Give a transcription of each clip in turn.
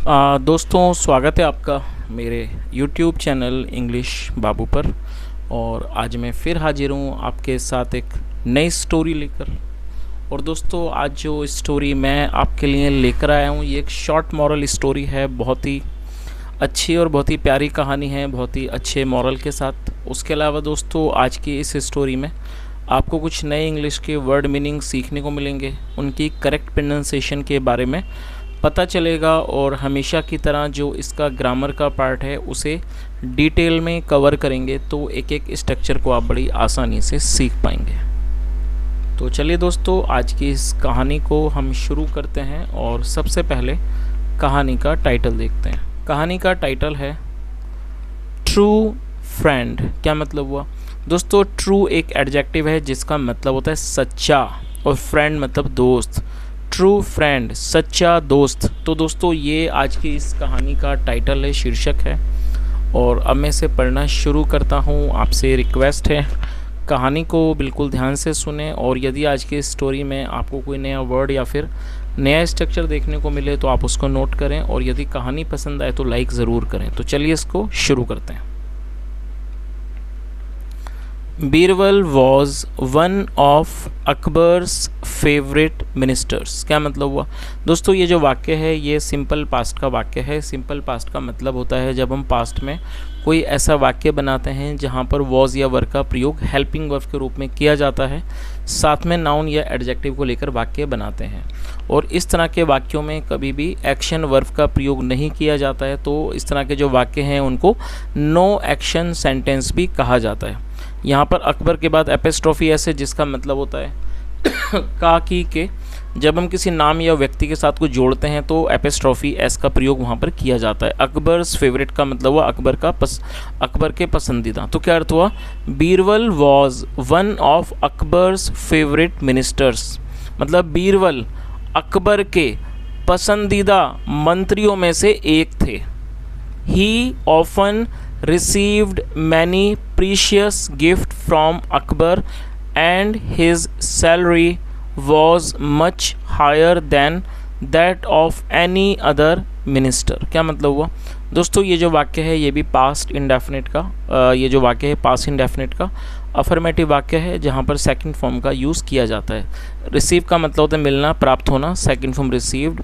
दोस्तों, स्वागत है आपका मेरे YouTube चैनल इंग्लिश बाबू पर। और आज मैं फिर हाजिर हूँ आपके साथ एक नई स्टोरी लेकर। और दोस्तों, आज जो स्टोरी मैं आपके लिए लेकर आया हूँ ये एक शॉर्ट मॉरल स्टोरी है। बहुत ही अच्छी और बहुत ही प्यारी कहानी है, बहुत ही अच्छे मॉरल के साथ। उसके अलावा दोस्तों, आज की इस स्टोरी में आपको कुछ नए इंग्लिश के वर्ड मीनिंग सीखने को मिलेंगे, उनकी करेक्ट प्रोनाउंसिएशन के बारे में पता चलेगा और हमेशा की तरह जो इसका ग्रामर का पार्ट है उसे डिटेल में कवर करेंगे, तो एक एक स्ट्रक्चर को आप बड़ी आसानी से सीख पाएंगे। तो चलिए दोस्तों, आज की इस कहानी को हम शुरू करते हैं और सबसे पहले कहानी का टाइटल देखते हैं। कहानी का टाइटल है ट्रू फ्रेंड। क्या मतलब हुआ दोस्तों? ट्रू एक एडजेक्टिव है जिसका मतलब होता है सच्चा, और फ्रेंड मतलब दोस्त। ट्रू फ्रेंड, सच्चा दोस्त। तो दोस्तों, ये आज की इस कहानी का टाइटल है, शीर्षक है। और अब मैं इसे पढ़ना शुरू करता हूँ। आपसे रिक्वेस्ट है कहानी को बिल्कुल ध्यान से सुने, और यदि आज की स्टोरी में आपको कोई नया वर्ड या फिर नया स्ट्रक्चर देखने को मिले तो आप उसको नोट करें, और यदि कहानी पसंद आए तो लाइक ज़रूर करें। तो चलिए इसको शुरू करते हैं। Birbal was one of Akbar's favourite ministers. क्या मतलब हुआ दोस्तों? ये जो वाक्य है ये सिंपल पास्ट का वाक्य है। सिंपल पास्ट का मतलब होता है जब हम पास्ट में कोई ऐसा वाक्य बनाते हैं जहाँ पर वॉज या वर्ब का प्रयोग हेल्पिंग वर्ब के रूप में किया जाता है, साथ में नाउन या एडजेक्टिव को लेकर वाक्य बनाते हैं। और इस तरह के वाक्यों में कभी भी एक्शन वर्ब का प्रयोग नहीं किया जाता है, तो इस तरह के जो वाक्य हैं उनको नो एक्शन सेंटेंस भी कहा जाता है। यहाँ पर अकबर के बाद एपिस्ट्रोफी एस है, जिसका मतलब होता है का की के। जब हम किसी नाम या व्यक्ति के साथ कुछ जोड़ते हैं तो एपिस्ट्रोफी एस का प्रयोग वहाँ पर किया जाता है। अकबर्स फेवरेट का मतलब हुआ अकबर के पसंदीदा। तो क्या अर्थ हुआ? Birbal was one of Akbar's favourite ministers, मतलब बीरबल अकबर के पसंदीदा मंत्रियों में से एक थे। ही often received many precious gifts from Akbar and his salary was much higher than that of any other minister। क्या मतलब हुआ दोस्तों? ये जो वाक्य है ये भी पास्ट इंडेफिनिट का ये जो वाक्य है पास्ट इंडेफिनिट का अफर्मेटिव वाक्य है, जहाँ पर सेकंड फॉर्म का यूज़ किया जाता है। रिसीव का मतलब होता है मिलना, प्राप्त होना, सेकंड फॉर्म रिसीव्ड।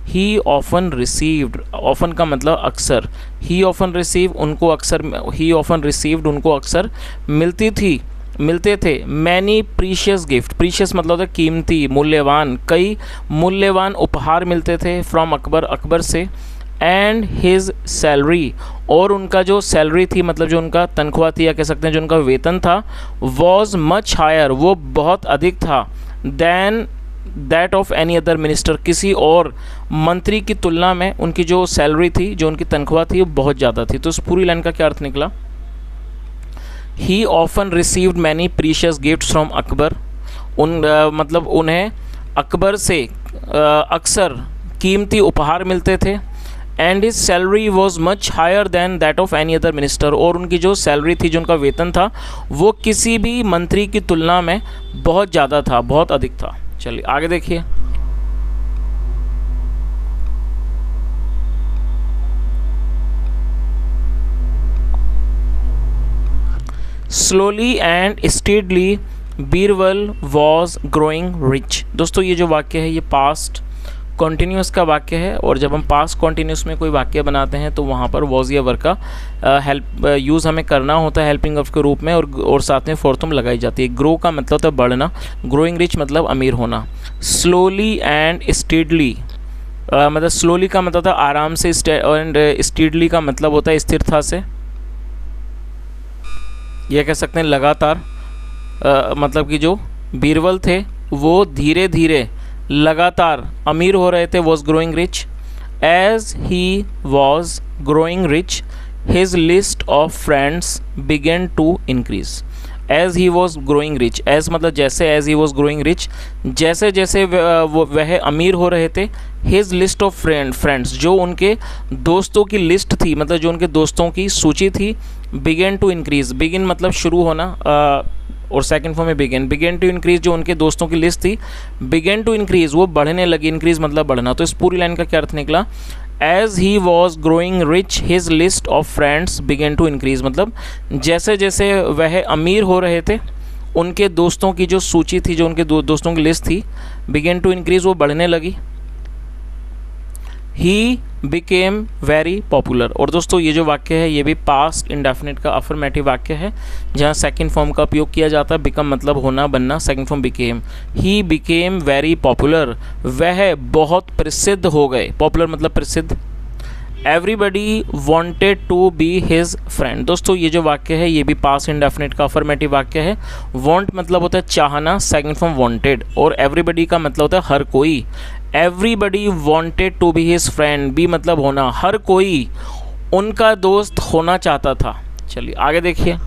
ही ऑफन रिसीव्ड, ऑफन का मतलब अक्सर। ही ऑफन रिसीव उनको अक्सर, ही ऑफन रिसीव्ड उनको अक्सर मिलते थे मैनी प्रीशियस गिफ्ट। प्रीशियस मतलब होता है कीमती, मूल्यवान। कई मूल्यवान उपहार मिलते थे फ्रॉम अकबर, अकबर से। एंड हिज सैलरी, और उनका जो सैलरी थी मतलब जो उनका तनख्वाह थी या कह सकते हैं जो उनका वेतन था, वॉज मच हायर, वो बहुत अधिक था। Then that of any other minister, किसी और मंत्री की तुलना में उनकी जो सैलरी थी, जो उनकी तनख्वाह थी, वो बहुत ज़्यादा थी। तो इस पूरी लाइन का क्या अर्थ निकला? He often received many precious gifts from Akbar, मतलब उन्हें अकबर से अक्सर कीमती उपहार मिलते थे। And his salary was much higher than that of any other minister, और उनकी जो सैलरी थी, जो उनका वेतन था, वो किसी भी मंत्री की तुलना में बहुत ज़्यादा था, बहुत अधिक था। चलिए आगे देखिए। Slowly and steadily Birbal was growing rich. दोस्तों, ये जो वाक्य है ये पास्ट कॉन्टिन्यूस का वाक्य है, और जब हम पास्ट कॉन्टिन्यूस में कोई वाक्य बनाते हैं तो वहाँ पर वॉज या वर्ब का यूज़ हमें करना होता है हेल्पिंग वर्ब के रूप में, और साथ में फोर्थम लगाई जाती है। ग्रो का मतलब होता है बढ़ना, ग्रोइंग रिच मतलब अमीर होना। स्लोली एंड स्टीडली मतलब स्लोली का मतलब होता है आराम से, एंड स्टीडली का मतलब होता है स्थिरता से, यह कह सकते हैं लगातार। मतलब कि जो बीरबल थे वो धीरे धीरे लगातार अमीर हो रहे थे। Was growing rich. As he was growing rich his list of friends began to increase. As he was growing rich, as मतलब जैसे, as he was growing rich जैसे जैसे वह अमीर हो रहे थे। हिज लिस्ट ऑफ फ्रेंड्स, जो उनके दोस्तों की लिस्ट थी, मतलब जो उनके दोस्तों की सूची थी, बिगेन टू इंक्रीज। बिगिन मतलब शुरू होना, और सेकंड फॉर्म में बिगेन टू इंक्रीज, जो उनके दोस्तों की लिस्ट थी, बिगेन टू इंक्रीज वो बढ़ने लगी। इंक्रीज मतलब बढ़ना। तो इस पूरी लाइन का क्या अर्थ निकला? As he was growing rich his list of friends began to increase, मतलब जैसे जैसे वह अमीर हो रहे थे उनके दोस्तों की जो सूची थी, जो उनके दोस्तों की लिस्ट थी, बिगेन टू इंक्रीज, वो बढ़ने लगी। ही बिकेम वेरी पॉपुलर। और दोस्तों ये जो वाक्य है ये भी पास्ट इंडेफिनिट का अफर्मेटिव वाक्य है, जहाँ सेकंड फॉर्म का उपयोग किया जाता है। बिकम मतलब होना, बनना, second form became. He became very popular, वह बहुत प्रसिद्ध हो गए। पॉपुलर मतलब प्रसिद्ध। Everybody wanted to be his friend. दोस्तों ये जो वाक्य है ये भी पास्ट इंडेफिनिट का अफर्मेटिव वाक्य है। वॉन्ट मतलब होता है चाहना, सेकंड फॉर्म वॉन्टेड, और एवरीबडी का मतलब होता है हर कोई। Everybody wanted to be his friend, be मतलब होना, हर कोई उनका दोस्त होना चाहता था। चलिए आगे देखिए।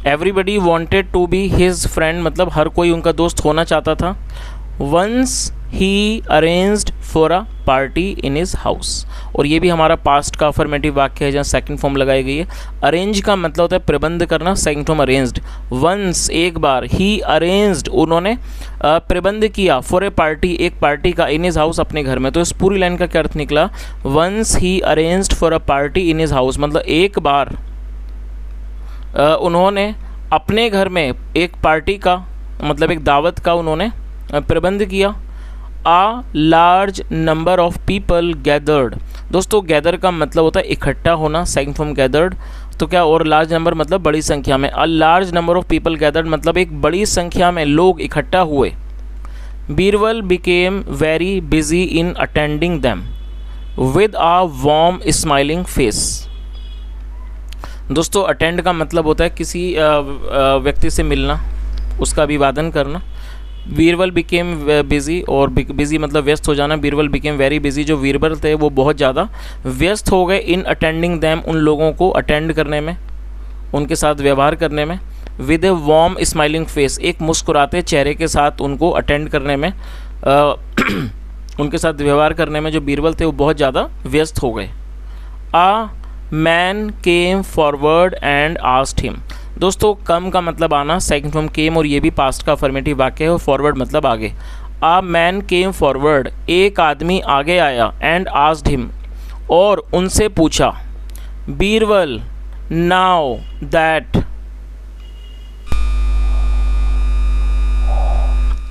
Everybody wanted to be his friend मतलब हर कोई उनका दोस्त होना चाहता था। Once he arranged for a party in his house, और ये भी हमारा पास्ट का अफर्मेटिव वाक्य है जहाँ सेकंड फॉर्म लगाई गई है। अरेंज का मतलब होता है प्रबंध करना, सेकंड फॉर्म अरेंज्ड। वंस एक बार, ही अरेंज्ड उन्होंने प्रबंध किया, फॉर ए पार्टी एक पार्टी का, इन हिज हाउस अपने घर में। तो इस पूरी लाइन का क्या अर्थ निकला? Once he arranged for a party in his house मतलब एक बार उन्होंने अपने घर में एक पार्टी का मतलब एक दावत का उन्होंने प्रबंध किया। A large number of people gathered. दोस्तों गैदर का मतलब होता है इकट्ठा होना, सेकंड फॉर्म गैदर्ड। तो क्या, और लार्ज नंबर मतलब बड़ी संख्या में। A large number of people gathered मतलब एक बड़ी संख्या में लोग इकट्ठा हुए। Birbal became very busy in attending them with a warm smiling face. दोस्तों अटेंड का मतलब होता है किसी व्यक्ति से मिलना, उसका अभिवादन करना। बीरबल बिकेम बिजी, और बिजी मतलब व्यस्त हो जाना। बीरबल बिकेम वेरी बिजी, जो बीरबल थे वो बहुत ज़्यादा व्यस्त हो गए। इन अटेंडिंग दैम उन लोगों को अटेंड करने में, उनके साथ व्यवहार करने में। With a warm smiling face एक मुस्कुराते चेहरे के साथ उनको अटेंड करने में, उनके साथ व्यवहार करने में जो बीरबल थे वो बहुत ज़्यादा व्यस्त हो गए। आ man came forward and asked him. दोस्तों कम का मतलब आना, सेकंड फॉर्म केम, और ये भी पास्ट का अफर्मेटिव वाक्य है, और फॉरवर्ड मतलब आगे। आ मैन केम फॉरवर्ड एक आदमी आगे आया, एंड आस्क्ड हिम और उनसे पूछा। बीरबल नाउ दैट,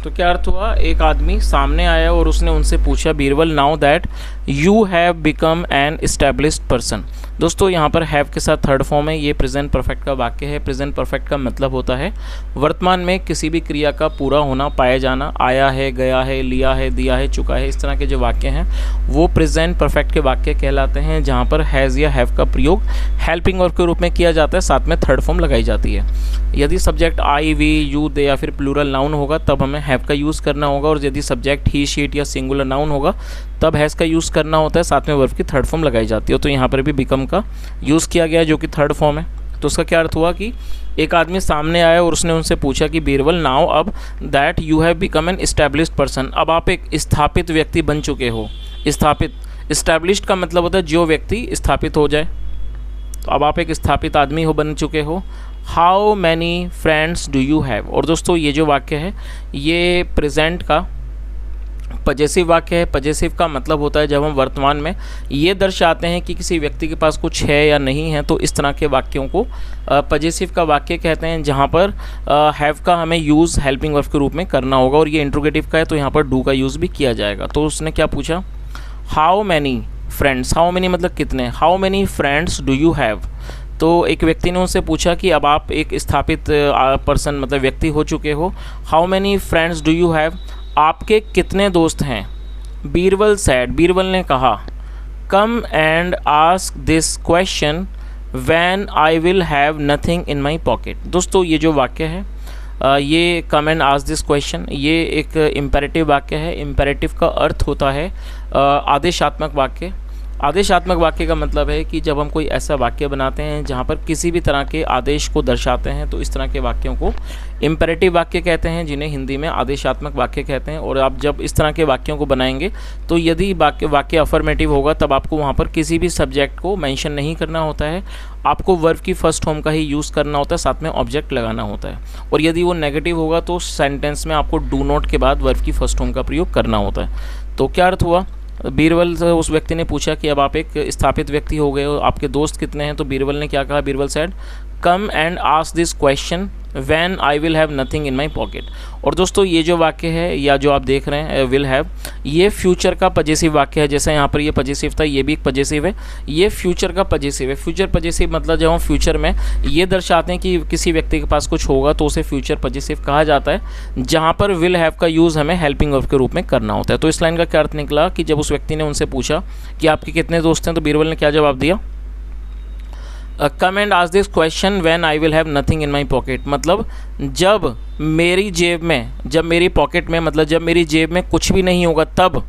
तो क्या अर्थ हुआ? एक आदमी सामने आया और उसने उनसे पूछा, Birbal now that you have become an established person. दोस्तों यहाँ पर हैव के साथ थर्ड फॉर्म है, ये प्रेजेंट परफेक्ट का वाक्य है। प्रेजेंट परफेक्ट का मतलब होता है वर्तमान में किसी भी क्रिया का पूरा होना, पाया जाना। आया है, गया है, लिया है, दिया है, चुका है, इस तरह के जो वाक्य हैं वो प्रेजेंट परफेक्ट के वाक्य कहलाते हैं, जहाँ पर हैज़ या हैव का प्रयोग हेल्पिंग वर्ब के रूप में किया जाता है, साथ में थर्ड फॉर्म लगाई जाती है। यदि सब्जेक्ट आई, वी, यू, दे या फिर प्लूरल नाउन होगा तब हमें हैव का यूज़ करना होगा, और यदि सब्जेक्ट ही, शीट या सिंगुलर नाउन होगा तब हैज़ का यूज़ करना होता है, साथ में वर्ब की थर्ड फॉर्म लगाई जाती है। तो यहाँ पर भी बिकम का यूज़ किया गया जो कि थर्ड फॉर्म है। तो उसका क्या अर्थ हुआ कि एक आदमी सामने आया और उसने उनसे पूछा कि बीरबल नाउ अब that you have become an established person, अब आप एक स्थापित व्यक्ति बन चुके हो। स्थापित, एस्टैब्लिश्ड का मतलब होता है जो व्यक्ति स्थापित हो जाए, तो अब आप एक स्थापित आदमी हो, बन चुके हो। How many friends do you have. और दोस्तों ये जो वाक्य है ये प्रेजेंट का पजेसिव वाक्य है। पजेसिव का मतलब होता है जब हम वर्तमान में ये दर्शाते हैं कि किसी व्यक्ति के पास कुछ है या नहीं है, तो इस तरह के वाक्यों को पजेसिव का वाक्य कहते हैं, जहाँ पर हैव का हमें यूज़ हेल्पिंग वर्ब के रूप में करना होगा। और ये इंट्रोगेटिव का है तो यहाँ पर डू का यूज़ भी किया जाएगा। तो उसने क्या पूछा? How many friends. How many मतलब कितने। How many friends do you have. तो एक व्यक्ति ने उनसे पूछा कि अब आप एक स्थापित पर्सन मतलब व्यक्ति हो चुके हो। How many friends do you have, आपके कितने दोस्त हैं। बीरबल सैड, बीरबल ने कहा, come and ask this question when I will have nothing in my pocket. दोस्तों ये जो वाक्य है ये come and ask this question, ये एक इम्पेरेटिव वाक्य है। इम्पेरेटिव का अर्थ होता है आदेशात्मक वाक्य। आदेशात्मक वाक्य का मतलब है कि जब हम कोई ऐसा वाक्य बनाते हैं जहाँ पर किसी भी तरह के आदेश को दर्शाते हैं, तो इस तरह के वाक्यों को इम्पेरेटिव वाक्य कहते हैं, जिन्हें हिंदी में आदेशात्मक वाक्य कहते हैं। और आप जब इस तरह के वाक्यों को बनाएंगे तो यदि वाक्य अफर्मेटिव होगा तब आपको वहाँ पर किसी भी सब्जेक्ट को मेंशन नहीं करना होता है, आपको वर्ब की फर्स्ट फॉर्म का ही यूज़ करना होता है, साथ में ऑब्जेक्ट लगाना होता है। और यदि वो नेगेटिव होगा तो सेंटेंस में आपको डू नॉट के बाद वर्ब की फर्स्ट फॉर्म का प्रयोग करना होता है। तो क्या अर्थ हुआ, बीरबल से उस व्यक्ति ने पूछा कि अब आप एक स्थापित व्यक्ति हो गए हो, आपके दोस्त कितने हैं? तो बीरबल ने क्या कहा, Birbal said come and ask this question when I will have nothing in my pocket. और दोस्तों ये जो वाक्य है या जो आप देख रहे हैं विल हैव, ये फ्यूचर का पजेसिव वाक्य है। जैसे यहाँ पर ये पजेसिव था, ये भी एक पजेसिव है, ये फ्यूचर का पजेसिव है। फ्यूचर पजेसिव मतलब जब हम फ्यूचर में ये दर्शाते हैं कि किसी व्यक्ति के पास कुछ होगा तो उसे फ्यूचर पजेसिव कहा जाता है, जहाँ पर विल हैव का यूज़ हमें हेल्पिंग वर्ब के रूप में करना होता है। तो इस लाइन का क्या अर्थ निकला कि जब उस व्यक्ति ने उनसे पूछा कि आपके कितने दोस्त हैं, तो बीरबल ने क्या जवाब दिया, come and ask this question when I will have nothing in my pocket. मतलब जब मेरी जेब में, जब मेरी पॉकेट में, मतलब जब मेरी जेब में कुछ भी नहीं होगा तब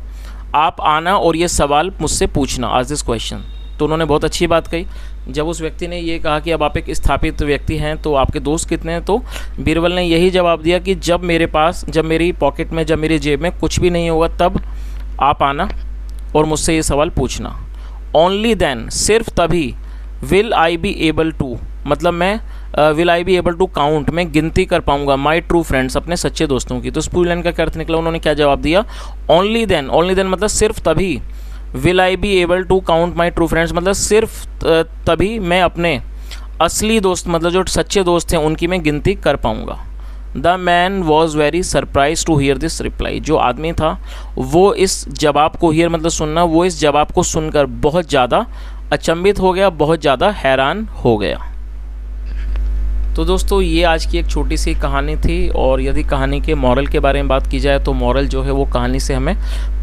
आप आना और ये सवाल मुझसे पूछना, आस्क दिस क्वेश्चन। तो उन्होंने बहुत अच्छी बात कही। जब उस व्यक्ति ने ये कहा कि अब आप एक स्थापित व्यक्ति हैं तो आपके दोस्त कितने हैं, तो बीरबल ने यही जवाब दिया कि जब मेरे पास, जब मेरी पॉकेट में, जब मेरी जेब में कुछ भी नहीं होगा तब आप आना और मुझसे ये सवाल पूछना। ओनली देन, सिर्फ तभी, will I be able to, मतलब मैं will I be able to count, मैं गिनती कर पाऊंगा माई ट्रू फ्रेंड्स, अपने सच्चे दोस्तों की। तो इस पूरी लाइन का क्या अर्थ निकला, उन्होंने क्या जवाब दिया, ओनली देन। ओनली देन मतलब सिर्फ तभी, will I be able to count my true friends मतलब सिर्फ तभी मैं अपने असली दोस्त, मतलब जो सच्चे दोस्त हैं, उनकी मैं गिनती कर पाऊंगा। The man was very surprise to hear this reply. जो आदमी था वो इस जवाब को, हियर मतलब सुनना, वो इस जवाब को सुनकर बहुत ज़्यादा अचंभित हो गया, बहुत ज़्यादा हैरान हो गया। तो दोस्तों ये आज की एक छोटी सी कहानी थी। और यदि कहानी के मॉरल के बारे में बात की जाए तो मॉरल जो है वो कहानी से हमें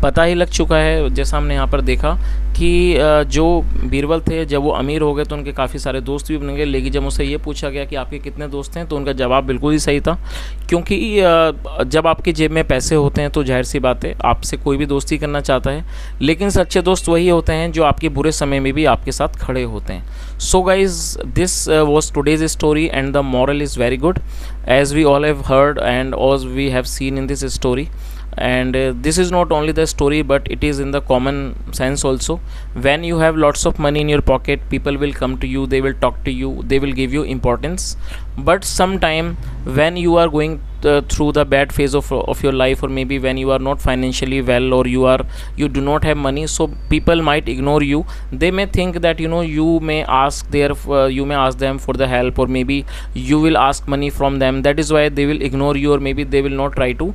पता ही लग चुका है। जैसा हमने यहाँ पर देखा कि जो बीरबल थे जब वो अमीर हो गए तो उनके काफ़ी सारे दोस्त भी बन गए, लेकिन जब उनसे ये पूछा गया कि आपके कितने दोस्त हैं तो उनका जवाब बिल्कुल ही सही था, क्योंकि जब आपकी जेब में पैसे होते हैं तो जाहिर सी बात है आपसे कोई भी दोस्ती करना चाहता है, लेकिन सच्चे दोस्त वही होते हैं जो आपके बुरे समय में भी आपके साथ खड़े होते हैं। So guys, this was today's story and the moral is very good, as we all have heard and as we have seen in this story. And this is not only the story but it is in the common sense also. When you have lots of money in your pocket, people will come to you, they will talk to you, they will give you importance. But sometime when you are going through the bad phase of your life, or maybe when you are not financially well, or you do not have money, so people might ignore you. They may think that you may ask them for the help, or maybe you will ask money from them. That is why they will ignore you, or maybe they will not try to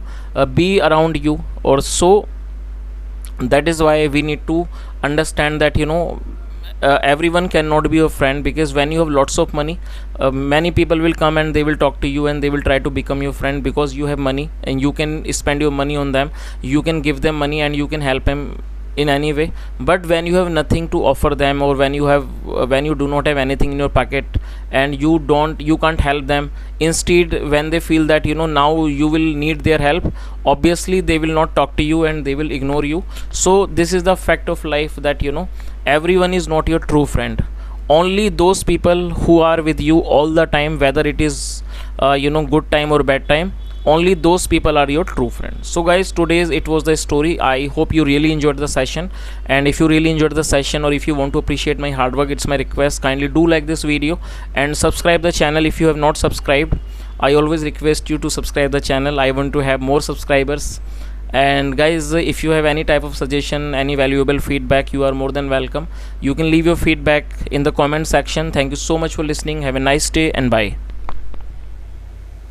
be around you. Or so that is why we need to understand that everyone cannot be your friend, because when you have lots of money, many people will come and they will talk to you and they will try to become your friend because you have money and you can spend your money on them, you can give them money and you can help them in any way. But when you have nothing to offer them, or when you do not have anything in your pocket and you can't help them, instead when they feel that now you will need their help, obviously they will not talk to you and they will ignore you. So this is the fact of life, that everyone is not your true friend. Only those people who are with you all the time, whether it is good time or bad time, only those people are your true friends. So guys, today's it was the story. I hope you really enjoyed the session, and if you really enjoyed the session, or if you want to appreciate my hard work, it's my request, kindly do like this video and subscribe the channel if you have not subscribed. I always request you to subscribe the channel. I want to have more subscribers. And guys, if you have any type of suggestion, any valuable feedback, you are more than welcome. You can leave your feedback in the comment section. Thank you so much for listening. Have a nice day and bye.